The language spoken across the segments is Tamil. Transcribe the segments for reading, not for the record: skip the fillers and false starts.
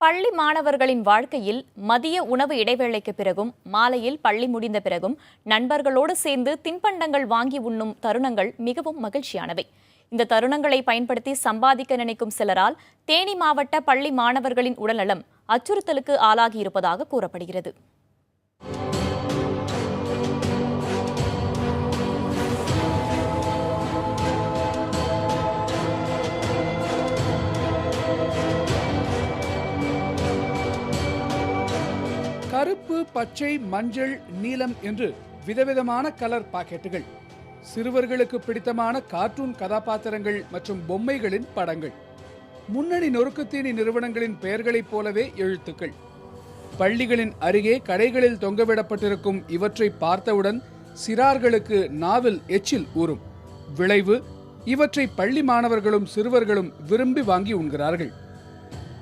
பள்ளி மாணவர்களின் வாழ்க்கையில் மதிய உணவு இடைவேளைக்கு பிறகும் மாலையில் பள்ளி முடிந்த பிறகும் நண்பர்களோடு சேர்ந்து தின்பண்டங்கள் வாங்கி உண்ணும் தருணங்கள் மிகவும் மகிழ்ச்சியானவை. இந்த தருணங்களை பயன்படுத்தி சம்பாதிக்க நினைக்கும் சிலரால் தேனி மாவட்ட பள்ளி மாணவர்களின் உடல்நலம் அச்சுறுத்தலுக்கு ஆளாகியிருப்பதாக கூறப்படுகிறது. கருப்பு, பச்சை, மஞ்சள், நீலம் என்று விதவிதமான கலர் பாக்கெட்டுகள், சிறுவர்களுக்கு பிடித்தமான கார்ட்டூன் கதாபாத்திரங்கள் மற்றும் பொம்மைகளின் படங்கள், முன்னணி நொறுக்குத்தீனி நிறுவனங்களின் பெயர்களைப் போலவே எழுத்துக்கள். பள்ளிகளின் அருகே கடைகளில் தொங்கவிடப்பட்டிருக்கும் இவற்றை பார்த்தவுடன் சிறார்களுக்கு நாவில் எச்சில் ஊறும். விளைவு, இவற்றை பள்ளி மாணவர்களும் சிறுவர்களும் விரும்பி வாங்கி உண்கிறார்கள்.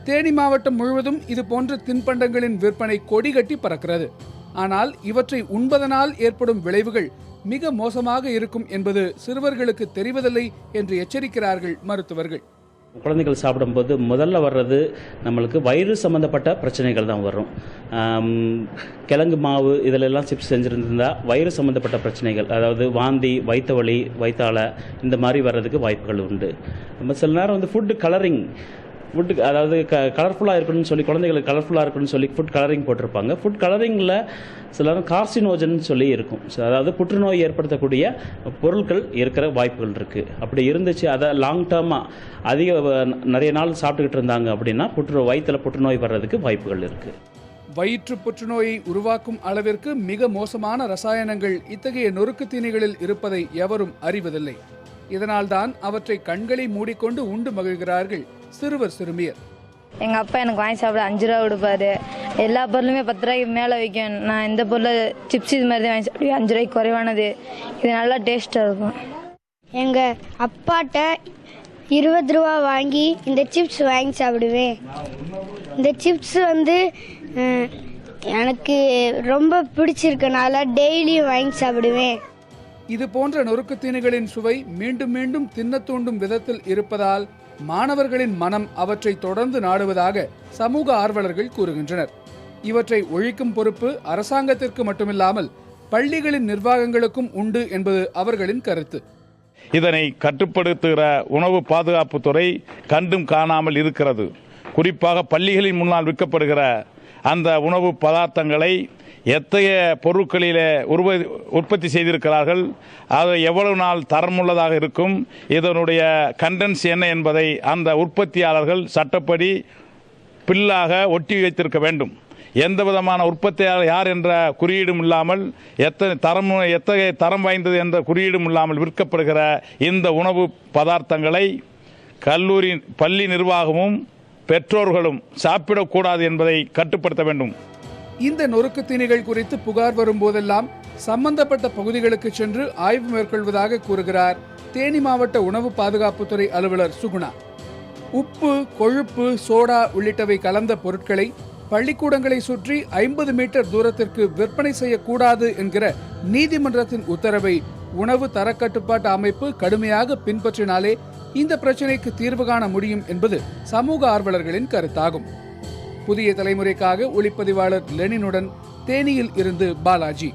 தேனி மாவட்டம் முழுவதும் இது போன்ற தின்பண்டங்களின் விற்பனை கொடிகட்டி பறக்கிறது. ஆனால் இவற்றை உண்பதனால் ஏற்படும் விளைவுகள் மிக மோசமாக இருக்கும் என்பது சிறுவர்களுக்கு தெரிவதில்லை என்று எச்சரிக்கிறார்கள் மருத்துவர்கள். குழந்தைகள் சாப்பிடும்போது முதல்ல வர்றது நம்மளுக்கு வயிறு சம்மந்தப்பட்ட பிரச்சனைகள் தான் வரும். கிழங்கு மாவு இதிலெல்லாம் சிப்ஸ் செஞ்சுருந்தா வயிறு சம்மந்தப்பட்ட பிரச்சனைகள், அதாவது வாந்தி, வயிற்று வலி, வயிற்றால இந்த மாதிரி வர்றதுக்கு வாய்ப்புகள் உண்டு. நம்ம சில நேரம் ஃபுட்டு கலரிங், ஃபுட்டு அதாவது கலர்ஃபுல்லாக இருக்கணும்னு சொல்லி, குழந்தைகளுக்கு கலர்ஃபுல்லாக இருக்கணும்னு சொல்லி ஃபுட் கலரிங் போட்டிருப்பாங்க. ஃபுட் கலரிங்கில் சில நேரம் கார்சினோஜன் சொல்லி இருக்கும். அதாவது புற்றுநோய் ஏற்படுத்தக்கூடிய பொருட்கள் இருக்கிற வாய்ப்புகள் இருக்குது. அப்படி இருந்துச்சு, அதை லாங் டேர்மாக நிறைய நாள் சாப்பிட்டுக்கிட்டு இருந்தாங்க அப்படின்னா வயிற்றில் புற்றுநோய் வர்றதுக்கு வாய்ப்புகள் இருக்குது. வயிற்று புற்றுநோயை உருவாக்கும் அளவிற்கு மிக மோசமான ரசாயனங்கள் இத்தகைய நொறுக்கு தீனிகளில் இருப்பதை எவரும் அறிவதில்லை. இதனால்தான் அவற்றை கண்களை மூடிக்கொண்டு உண்டு மகிழ்கிறார்கள் சிறுவர் சிறுமியர். எங்கள் அப்பா எனக்கு வாங்கி சாப்பிட 5 ரூபா கொடுப்பாரு. எல்லா பொருளுமே 10 ரூபாய்க்கு மேலே வைக்கும். நான் இந்த பொருளை சிப்ஸ் இது மாதிரி தான் வாங்கி சாப்பிடுவேன். 5 ரூபாய்க்கு குறைவானது. இது நல்லா டேஸ்ட்டாக இருக்கும். எங்கள் அப்பாட்ட 20 ரூபா வாங்கி இந்த சிப்ஸ் வாங்கி சாப்பிடுவேன். இந்த சிப்ஸ் எனக்கு ரொம்ப பிடிச்சிருக்கனால டெய்லியும் வாங்கி சாப்பிடுவேன். இது போன்ற நொறுக்கு தீனிகளின் சுவை மீண்டும் மீண்டும் தின்ன தூண்டும் விதத்தில் இருப்பதால் மாணவர்களின் மனம் அவற்றை தொடர்ந்து நாடுவதாக சமூக ஆர்வலர்கள் கூறுகின்றனர். இவற்றை ஒழிக்கும் பொறுப்பு அரசாங்கத்திற்கு மட்டுமில்லாமல் பள்ளிகளின் நிர்வாகங்களுக்கும் உண்டு என்பது அவர்களின் கருத்து. இதனை கட்டுப்படுத்துகிற உணவு பாதுகாப்புத்துறை கண்டும் காணாமல் இருக்கிறது. குறிப்பாக பள்ளிகளின் முன்னால் விற்கப்படுகிற அந்த உணவு பதார்த்தங்களை எத்தகைய பொருட்களிலே உற்பத்தி செய்திருக்கிறார்கள், அது எவ்வளவு நாள் தரமுள்ளதாக இருக்கும், இதனுடைய கண்டென்ஸ் என்ன என்பதை அந்த உற்பத்தியாளர்கள் சட்டப்படி பில்லாக ஒட்டி வைத்திருக்க வேண்டும். எந்த விதமான உற்பத்தியாளர் யார் என்ற குறியீடும் இல்லாமல், எத்தகைய தரம் வாய்ந்தது என்ற குறியீடும் இல்லாமல் விற்கப்படுகிற இந்த உணவு பதார்த்தங்களை பள்ளி நிர்வாகமும் பெற்றோர்களும் சாப்பிடக்கூடாது என்பதை கட்டுப்படுத்த வேண்டும். இந்த நொறுக்கு தீனிகள் குறித்து புகார் வரும்போதெல்லாம் சம்பந்தப்பட்ட பகுதிகளுக்கு சென்று ஆய்வு மேற்கொள்வதாக கூறுகிறார் தேனி மாவட்ட உணவு பாதுகாப்புத்துறை அலுவலர் சுகுணா. உப்பு, கொழுப்பு, சோடா உள்ளிட்டவை கலந்த பொருட்களை பள்ளிக்கூடங்களை சுற்றி 50 மீட்டர் தூரத்திற்கு விற்பனை செய்யக்கூடாது என்கிற நீதிமன்றத்தின் உத்தரவை உணவு தரக்கட்டுப்பாட்டு அமைப்பு கடுமையாக பின்பற்றினாலே இந்த பிரச்சினைக்கு தீர்வு காண முடியும் என்பது சமூக ஆர்வலர்களின் கருத்தாகும். புதிய தலைமுறைக்காக ஒளிப்பதிவாளர் லெனினுடன் தேனியில் இருந்து பாலாஜி.